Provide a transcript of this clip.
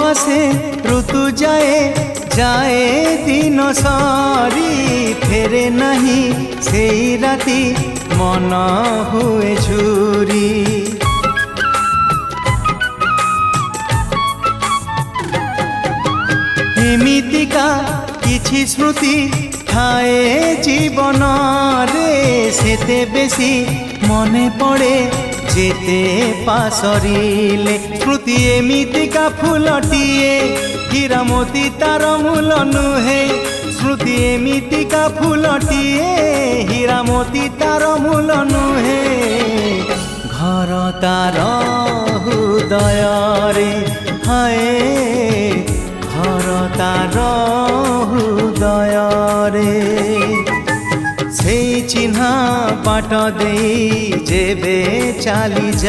আসে ঋতু যায় যায় দিন সরি ফেরে নাহি সেই রাতি মন হুয়ে ঝুরি এমিতিকা কিছু স্মৃতি থায়ে জীবন রে সেতে বেশি মনে পড়ে যেতে পাশরিলে স্মৃতি এমিতিকা ফুলটিয়ে হীরামতি তার মূল নুহে স্মৃতি এমিতিকা ফুলটিয়ে হীরামতি তার মূল নুহে ঘর তার হৃদୟରେ হায় ঘর তার হৃদୟରେ সেই চিহ্না বাট দেই যেবে চালি